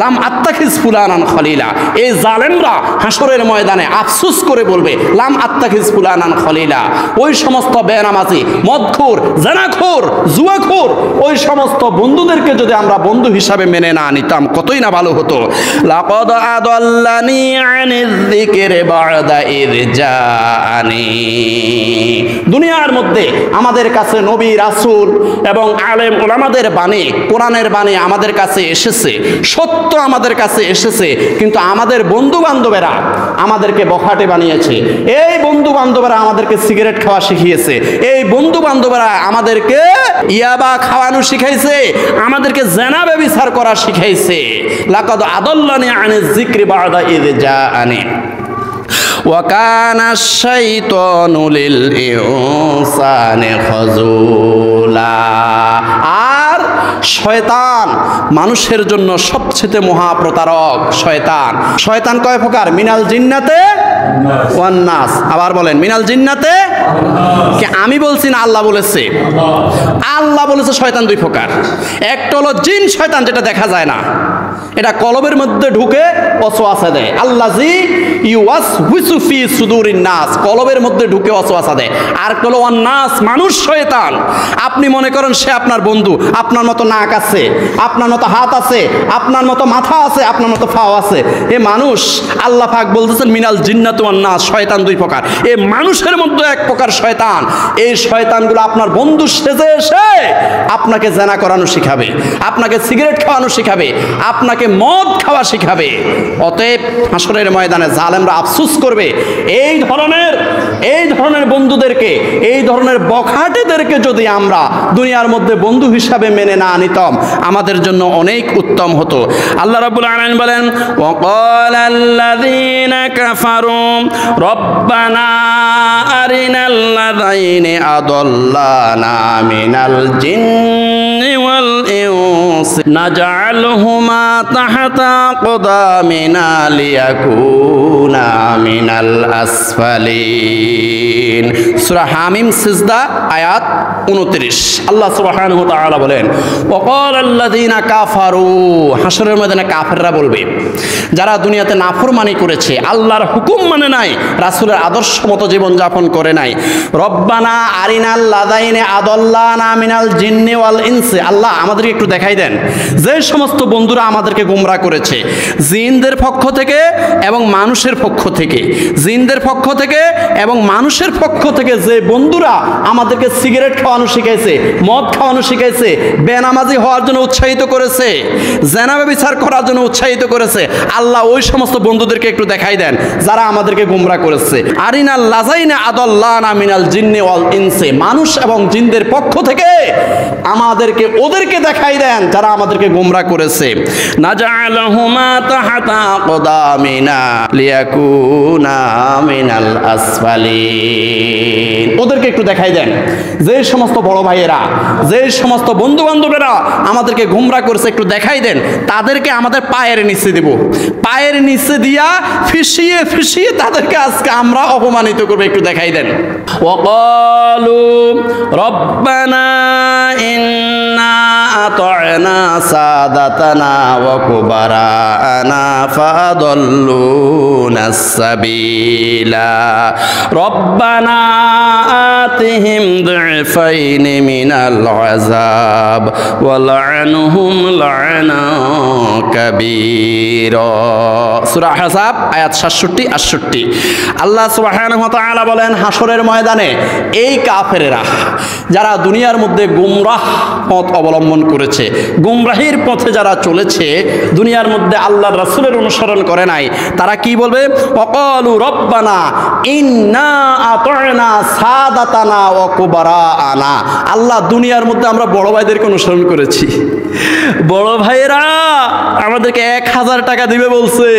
লাম আত্তাখিয ফুলানান খলিলা, এই জালেমরা হাসরের ময়দানে আফসোস করে বলবে, লাম আত্তাখিয ফুলানান খলিলা, ওই সমস্ত বেনামাজি, মদখোর, জানাখোর, জুয়াখোর, ওই সমস্ত বন্ধুদেরকে যদি আমরা বন্ধু হিসাবে মেনে না নিতাম, কতই না ভালো হতো। লাকাদ আদাল্লানি আনিয যিকরি বা'দা ইয জাআনি, দুনিয়ার মধ্যে আমাদের কাছে নবী রাসূল এবং আলেম ওলামাদের বাণী, কোরআনের বাণী আমাদের কাছে এসেছে, সত্য আমাদের কাছে এসেছে, কিন্তু আমাদের বন্ধু বান্ধবেরা আমাদেরকে বখাটে বানিয়েছে। এই বন্ধু বান্ধবেরা আমাদেরকে সিগারেট খাওয়া শিখিয়েছে, এই বন্ধু বান্ধবেরা আমাদেরকে ইয়াবা খাওয়ানো শিখাইছে, আমাদেরকে জেনা ব্যভিচার করা শিখাইছে। লাকাদ আদাল্লানি আনিয যিকরি বা'দা ইয জাআনি ওয়া কানা আশ-শাইতানু লিল ইনসানি খাযুলা, আর শয়তান মানুষের জন্য সবচেয়ে মহাপ্রতারক। শয়তান কয় প্রকার? মিনাল জিন্নাতে ওয়ান নাস। আবার বলেন, মিনাল জিন্নাতে, কি আমি বলছি না আল্লাহ বলেছে? আল্লাহ বলেছে শয়তান দুই প্রকার। একটা হলো জিন শয়তান, যেটা দেখা যায় না, এটা কলবের মধ্যে ঢুকে ওয়াসওয়াসা দেয়। আল্লাযী ইউওয়াসওয়িসু ফি সুদুরিন নাস, কলবের মধ্যে ঢুকে ওয়াসওয়াসা দেয়। আর হলো ওয়ান নাস, মানুষ শয়তান। আপনি মনে করেন সে আপনার বন্ধু, আপনার মতো নাক আছে, আপনার মতো হাত আছে, আপনার মতো মাথা আছে, আপনার মতো পাও আছে। এ মানুষ, আল্লাহ পাক বলতেছেন মিনাল জিন্নাতি ওয়ান নাস, শয়তান দুই প্রকার। এই মানুষের মধ্যে এক প্রকার শয়তান, এই শয়তানগুলো আপনার বন্ধু সেজে এসে আপনাকে জেনা করানো শিখাবে, আপনাকে সিগারেট খাওয়ানো শিখাবে, আপনাকে মদ খাওয়া শিখাবে। অতএব হাসরের ময়দানে জালেমরা আফসোস করবে, এই ধরনের এই ধরনের বন্ধুদেরকে, এই ধরনের বখাটেদেরকে যদি আমরা দুনিয়ার মধ্যে বন্ধু হিসাবে মেনে না নিতাম, আমাদের জন্য অনেক উত্তম হতো। আল্লাহ রাব্বুল আলামিন বলেন, ওয়াকালাল্লাযীনা কাফারু রব্বানা আরিনাল লাযাইনি আদাল্লানা মিনাল জিন্নি ওয়াল ইনসি নাজআলহুমা তাহতা আকদামিনা লিয়াকুনা মিনাল আসফালিন। সূরা হামিম সিজদা আয়াত 29। আল্লাহ সুবহানাহু ওয়া তাআলা বলেন, ওয়াকালাল্লাযীনা কাফারু, হাশরের ময়দানে কাফেররা বলবে, যারা দুনিয়াতে নাফরমানি করেছে, আল্লাহর হুকুম মানে নাই, রাসূলের আদর্শ মতো জীবন যাপন করে নাই, রব্বানা আরিনাল লাযাইনি আদাল্লানা মিনাল জিন্নি ওয়াল ইনসি, আল্লাহ আমাদেরকে একটু দেখাই দেন যে সমস্ত বন্ধুরা আমাদেরকে গোমরা করেছে, জিনদের পক্ষ থেকে এবং মানুষের পক্ষ থেকে, জিনদের পক্ষ থেকে এবং মানুষের পক্ষ থেকে যে বন্ধুরা আমাদেরকে সিগারেট খাওয়ানো শিখাইছে, মদ খাওয়ানো শিখাইছে, বেনামাজি হওয়ার জন্য উৎসাহিত করেছে, জেনা ব্যভিচার করার জন্য উৎসাহিত করেছে, আল্লাহ ওই সমস্ত বন্ধুদেরকে একটু দেখাই দেন যারা আমাদেরকে গোমরা করেছে। আরিনাল লাযাইনি আদাল্লানা মিনাল জিন্নি ওয়াল ইনসি, মানুষ এবং জিনদের পক্ষ থেকে আমাদেরকে ওদেরকে দেখাই দেন যারা আমাদেরকে গোমরা করেছে। নাজআলহুমা তাহতা আকদামিনা লিয়াকুনা মিনাল আসফালিন, ওদেরকে একটু দেখাই দেন যে সমস্ত বড় ভাইয়েরা, যে সমস্ত বন্ধু বান্ধবেরা আমাদেরকে গোমরা করেছে, একটু দেখাই দেন তাদেরকে আমাদের পায়ের নিচে দেব, পায়ের নিচে দিয়া ফিসিয়ে ফিসিয়ে তাদেরকে আজকে আমরা অপমানিত করবো, একটু দেখাই দেন। ওয়াকালু রব্বানা ইন্না আতা'না সাদাতানা ওয়া কুবারানা ফাদাল্লুনাস সাবিলা রব্বানা আতিহিম দু'ফাইনি মিনাল আযাব ওয়া লা'নহুম লা'না কাবীরা। সূরা আহজাব আয়াত 67-68। আল্লাহ সুবহানাহু ওয়া তাআলা বলেন, হাশরের ময়দানে এই কাফেরেরা যারা দুনিয়ার মধ্যে গুমরাহ পথ অবলম্বন করেছে, গুমরাহির পথে যারা চলেছে, দুনিয়ার মধ্যে আল্লাহর রাসূলের অনুসরণ করে নাই, তারা কি বলবে? ওয়াকালু রব্বানা ইন্না আতা'না সাদাতানা ওয়া কুবারানা, আল্লাহ দুনিয়ার মধ্যে আমরা বড় ভাইদেরকে অনুসরণ করেছি, বড় ভাইয়েরা আমাদেরকে 1000 টাকা দিবে বলছে,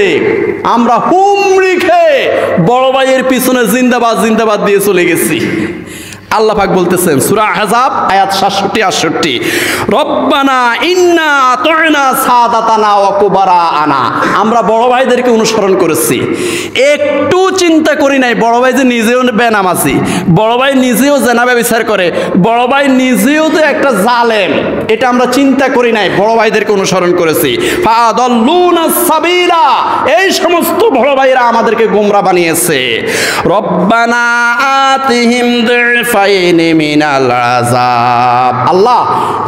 আমরা হুমড়ি খেয়ে বড় ভাইয়ের পিছনে জিন্দাবাদ জিন্দাবাদ দিয়ে চলে গেছি। আল্লাহ পাক বলতেছেন সূরা আহজাব আয়াত 67-68, রব্বানা ইন্না আতা'না সাদাতানা ওয়া কুবারানা, আমরা বড় ভাইদেরকে অনুসরণ করেছি, একটু চিন্তা করি নাই বড় ভাই যে নিজেও বেনামাজি, বড় ভাই নিজেও জেনা ব্যভিচার করে, বড় ভাই নিজেও তো একটা জালেম, এটা আমরা চিন্তা করি নাই, বড় ভাইদেরকে অনুসরণ করেছি। ফাদাল্লুনাস সাবিলা, এই সমস্ত বড় ভাইরা আমাদেরকে গোমরা বানিয়েছে। রব্বানা আতিহিম দু'ফাইনি মিনাল আযাব, আল্লাহ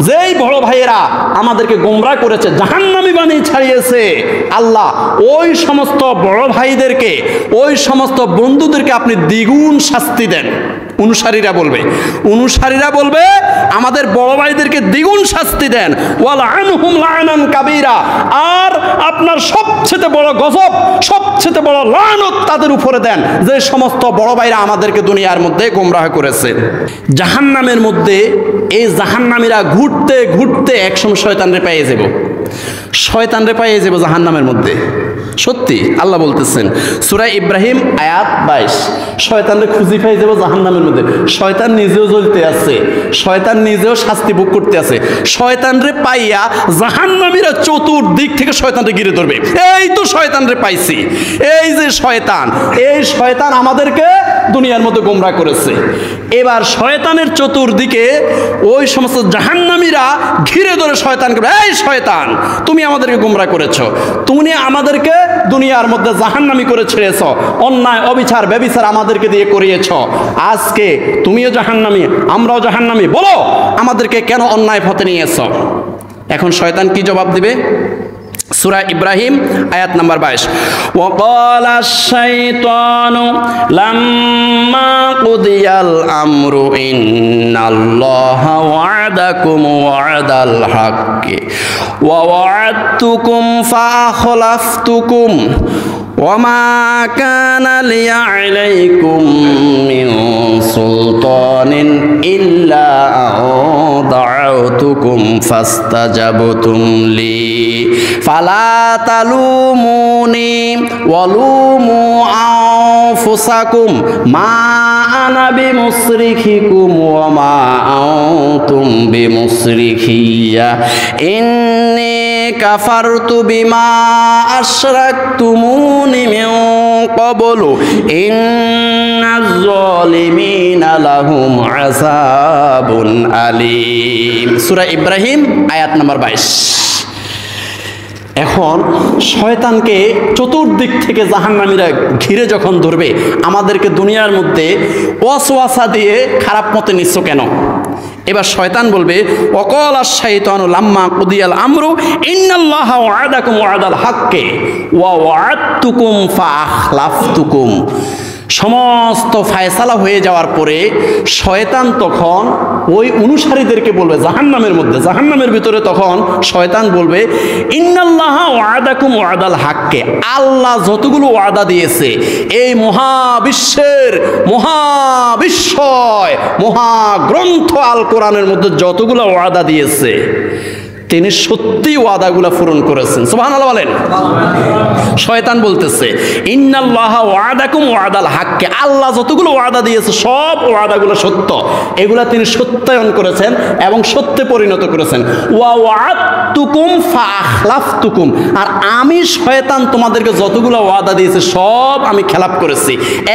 যেই বড় ভাইয়েরা আমাদেরকে গোমরা করেছে, জাহান্নামী বানিয়ে ছাড়িয়েছে, আল্লাহ ওই সমস্ত বড় ভাইদেরকে, ওই সমস্ত বন্ধুদেরকে আপনি দ্বিগুণ শাস্তি দেন। অনুসারীরা বলবে, অনুসারীরা বলবে আমাদের বড় ভাইদেরকে দ্বিগুণ শাস্তি দেন, ওয়ালআনহুম লা'নান কাবীরা, আর আপনার সবচেয়ে বড় গজব, সবচেয়ে বড় লানত তাদের উপরে দেন যে সমস্ত বড় ভাইরা আমাদেরকে দুনিয়ার মধ্যে গোমরাহ করেছে। জাহান্নামের মধ্যে এই জাহান্নামীরা ঘুরতে ঘুরতে একসময় শয়তানরে পেয়ে যাব, শয়তানরে পেয়ে যাব জাহান্নামের মধ্যে। সত্যি আল্লাহ বলতেছেন সূরা ইব্রাহিম আয়াত 22, শয়তানরে খুঁজে পেয়ে যাব জাহান্নামের মধ্যে। শয়তান নিজেও জ্বলতে আছে, শয়তান নিজেও শাস্তি ভোগ করতে আছে, শয়তানরে পাইয়া জাহান্নামীরা চতুর্দিক থেকে শয়তানরে ঘিরে ধরবে। এই তো শয়তানরে পাইছি, এই যে শয়তান, এই শয়তান আমাদেরকে দুনিয়ার মধ্যে গোমরাহ করেছে। এবার শয়তানের চতুর্দিকে ওই সমস্ত জাহান্নামীরা ঘিরে ধরে শয়তানকে, এই শয়তান তুমি আমাদেরকে গোমরাহ করেছো, তুমি আমাদেরকে দুনিয়ার মধ্যে জাহান্নামী করে ছেড়েছ, অন্যায় অবিচার ব্যভিচার আমাদেরকে দিয়ে করিয়েছ, আজকে তুমিও জাহান্নামী আমরাও জাহান্নামী, বলো আমাদেরকে কেন অন্যায় পথে নিয়েছ? এখন শয়তান কি জবাব দিবে? সূরা ইব্রাহিম আয়াত নাম্বার 22, ওয়াকালাশ শাইতানু লাম্মা কুদিয়াল আমরু ইন্নাল্লাহা ওয়া'দাকুম ওয়া'দাল হাক্কি ওয়া ওয়া'adtukum ফাআখলাফতুকুম ওয়া মা কানা লিয়া আলাইকুম মিন ইল্লা দাউতুকুম ফাস্তাজাবতুম লি ফালা তালুমুনি ওয়ালুমু আনফুসাকুম মা আনা বিমুসরিখিকুম ওয়া মা আনতুম বিমুসরিখিয়া ইন্নী কাফারতু বিমা আশরাকতুমুনি মিন ক্বাবলু ইন্নাজ যালিমিনা লাহুম আযাবুন আলীম। সূরা ইব্রাহিম আয়াত নম্বর 22। এখন শয়তানকে চতুর্দিক থেকে জাহান্নামীরা ঘিরে যখন ধরবে, আমাদেরকে দুনিয়ার মধ্যে ওয়াসওয়াসা দিয়ে খারাপ মতে নিচ্ছ কেন? এবার শয়তান বলবে ওয়াকাল আশ-শাইতানু লাম্মা কুদিয়াল আমরু ইন্নাল্লাহা ওয়া'আদাকুম ওয়া'দাল হাক্কি ওয়া ওয়া'আদতুকুম ফাআখলাফতুকুম। সমস্ত ফায়সালা হয়ে যাওয়ার পরে শয়তান তখন ওই অনুসারীদেরকে বলবে জাহান্নামের মধ্যে, জাহান্নামের ভিতরে তখন শয়তান বলবে ইন্নাল্লাহা ওয়া'আদাকুম ওয়া'দাল হাক্কি, আল্লাহ যতগুলো ওয়াদা দিয়েছে এই মহাবিশ্বের মহাবিশ্বয় মহাগ্রন্থ আল কোরআনের মধ্যে যতগুলো ওয়াদা দিয়েছে তিনি সত্যি ওয়াদাগুলো পূরণ করেছেন। সুবহানাল্লাহ বলেন। শয়তান বলতেছে ইন্নাল্লাহা ওয়া'আদাকুম ওয়া'দাল হাক্কি, আল্লাহ যতগুলো ওয়াদা দিয়েছে সব ওয়াদাগুলো সত্য, এগুলা তিনি সত্যায়ন করেছেন এবং সত্যে পরিণত করেছেন। ওয়া ওয়া'আদতুকুম ফাআখলাফতুকুম, আর আমি শয়তান তোমাদেরকে যতগুলো ওয়াদা দিয়েছে সব আমি খেলাপ করেছি,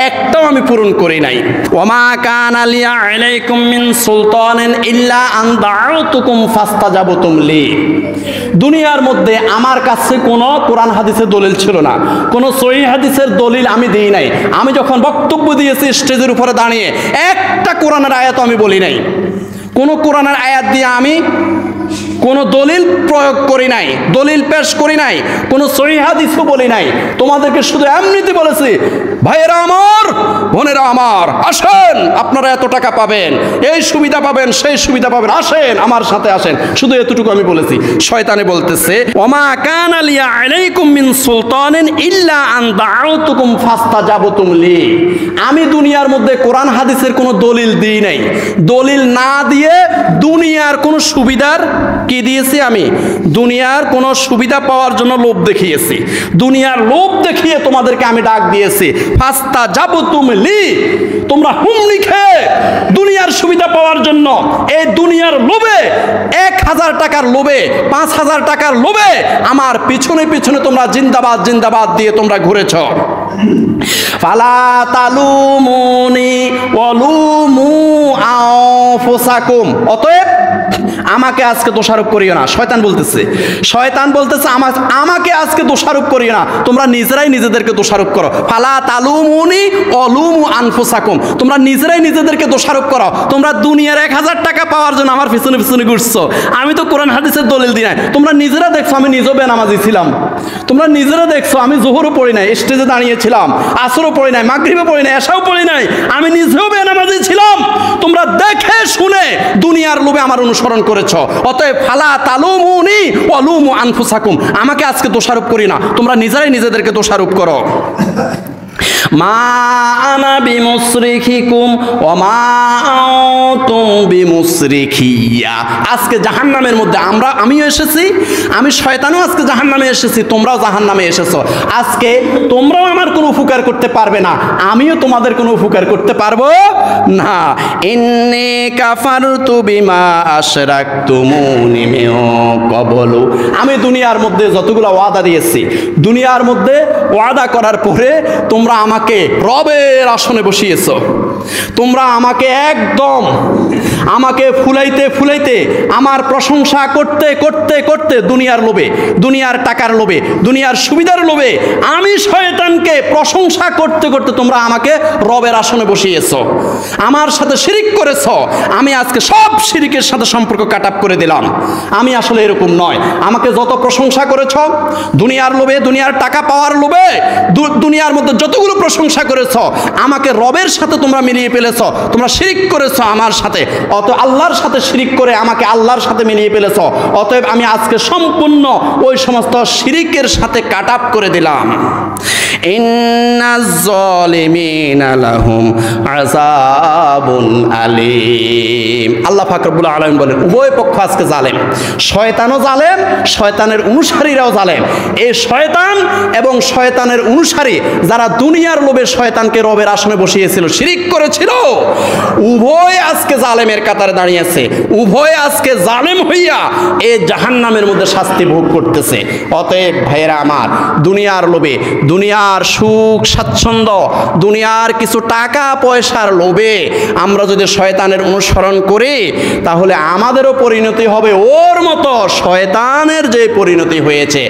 একটাও আমি পূরণ করি নাই। ওয়া মা কানা লিয়া আলাইকুম মিন সুলতানিন ইল্লা আন দাউতুকুম ফাস্তাজাবতুম লি। দুনিয়ার মধ্যে আমার কাছে কোনো কোরআন হাদিসের দলিল ছিল না, কোনো সহিহ হাদিসের দলিল আমি দিই নাই। আমি যখন বক্তব্য দিয়েছি স্টেজের উপরে দাঁড়িয়ে একটা কোরআনের আয়াত আমি বলি নাই, কোনো কোরআনের আয়াত দিয়ে আমি কোনো দলিল প্রয়োগ করি নাই, দলিল পেশ করি নাই, কোনো সহিহ হাদিসও বলি নাই। তোমাদেরকে শুধু এমনিতে বলেছি ভাইয়েরা আমার, বোনেরা আমার, আসেন আপনারা এত টাকা পাবেন, এই সুবিধা পাবেন, সেই সুবিধা পাবেন, আসেন আমার সাথে আসেন, শুধু এতটুকু আমি বলেছি। শয়তানে বলতেছে ওমা কানা লিয়া আলাইকুম মিন সুলতানিন ইল্লা আন দাউতুকুম ফাস্তাজাবতুম লি, আমি দুনিয়ার মধ্যে কোরআন হাদিসের কোনো দলিল দিই নাই, দলিল না দিয়ে দুনিয়ার কোনো সুবিধার কি দিয়েছি, আমি দুনিয়ার কোনো সুবিধা পাওয়ার জন্য লোভ দেখিয়েছি, দুনিয়ার লোভ দেখিয়ে তোমাদেরকে আমি ডাক দিয়েছি। ফাস্তাজাবতুম লি, তোমরা হুমড়ি খেয়ে দুনিয়ার সুবিধা পাওয়ার জন্য এই দুনিয়ার লোভে 1000 টাকার লোভে 5000 টাকার লোভে আমার পিছনে পিছনে তোমরা জিন্দাবাদ জিন্দাবাদ দিয়ে তোমরা ঘুরেছ। ফালা তালুমুনি ওয়ালুমু আনফুসাকুম, অতএব আমাকে আজকে দোষারোপ করিও না। শয়তান বলতেছে আমাকে আজকে দোষারোপ করিও না, তোমরা নিজেরাই নিজেদেরকে দোষারোপ করো। ফালা তালুমুনি ওয়ালুমু আনফুসাকুম, তোমরা নিজেরাই নিজেদেরকে দোষারোপ করো। তোমরা দুনিয়ার 1000 টাকা পাওয়ার জন্য আমার পিছনে পিছনে ঘুরছো, আমি তো কোরআন হাদিসের দলিল দিই নাই। তোমরা নিজেরা দেখছো আমি নিজেও বেনামাজি ছিলাম, তোমরা নিজেরা দেখছো আমি জোহরও পড়ি নাই, স্টেজে দাঁড়িয়েছিলাম, আসরও পড়ি নাই, মাগরিবও পড়ি নাই, এশাও পড়ি নাই, আমি নিজেও বেনামাজি ছিলাম। তোমরা দেখে শুনে দুনিয়ার লোভে আমার অনুসরণ করেছ। অতএব ফালা তালুমুনি ওয়ালুমু আনফুসাকুম, আমাকে আজকে দোষারোপ করি না, তোমরা নিজেরাই নিজেদেরকে দোষারোপ করো। মা আনা বিমুসরিখিকুম ওয়া মা আনতুম বিমুসরিখিয়া। আজকে জাহান্নামের মধ্যে আমিও এসেছি, আমি শয়তানও আজকে জাহান্নামে এসেছি, তোমরাও জাহান্নামে এসেছো। আজকে তোমরাও আমার কোনো উপকার করতে পারবে না, আমিও তোমাদের কোনো উপকার করতে পারবো না। ইন্নী কাফারতু বিমা আশরাকতুমুনি মিন ক্বাবলু, আমি দুনিয়ার মধ্যে যতগুলো ওয়াদা দিয়েছি, দুনিয়ার মধ্যে ওয়াদা করার পরে তোমরা আমাকে রবের আসনে বসিয়েছো, তোমরা আমাকে একদম আমাকে ফুলাইতে ফুলাইতে আমার প্রশংসা করতে করতে করতে দুনিয়ার লোভে, দুনিয়ার টাকার লোভে, দুনিয়ার সুবিধার লোভে আমি শয়তানকে প্রশংসা করতে করতে তোমরা আমাকে রবের আসনে বসিয়েছো, আমার সাথে শিরিক করেছো। আমি আজকে সব শিরিকের সাথে সম্পর্ক কাট করে দিলাম। আমি আসলে এরকম নয়। আমাকে যত প্রশংসা করেছো দুনিয়ার লোভে, দুনিয়ার টাকা পাওয়ার লোভে, দুনিয়ার মধ্যে যতগুলো প্রশংসা করেছো আমাকে রবের সাথে তোমরা মিলিয়ে ফেলেছো, তোমরা শিরিক করেছো আমার সাথে। আল্লাহর সাথে শিরিক করে আমাকে আল্লাহর সাথে মিলিয়ে ফেলেছো। অতএব আমি আজকে সম্পূর্ণ ওই সমস্ত শিরিকের সাথে কাট করে দিলাম। ইন্নাজ যালিমিনা লাহুম আযাবুন আলীম। আল্লাহ পাক রব্বুল আলামিন বলেন উভয় পক্ষ আজকে জালেম, শয়তানও জালেম, শয়তানের অনুসারীরাও জালেম। এই শয়তান এবং শয়তানের অনুসারী যারা দুনিয়ার লোভে শয়তানকে রবের আসনে বসিয়েছিল, শিরিক করেছিল, উভয় আজকে জালেমের কাতারে দাঁড়িয়েছে, উভয় আজকে জালেম হইয়া এই জাহান্নামের মধ্যে শাস্তি ভোগ করতেছে। অতএব ভাইয়েরা আমার, দুনিয়ার লোভে, দুনিয়ার সুখ স্বাচ্ছন্দ্য, দুনিয়ার কিছু টাকা পয়সার লোভে আমরা যদি শয়তানের অনুসরণ করি, তাহলে আমাদেরও পরিণতি হবে ওর মতো শয়তানের যে পরিণতি হয়েছে।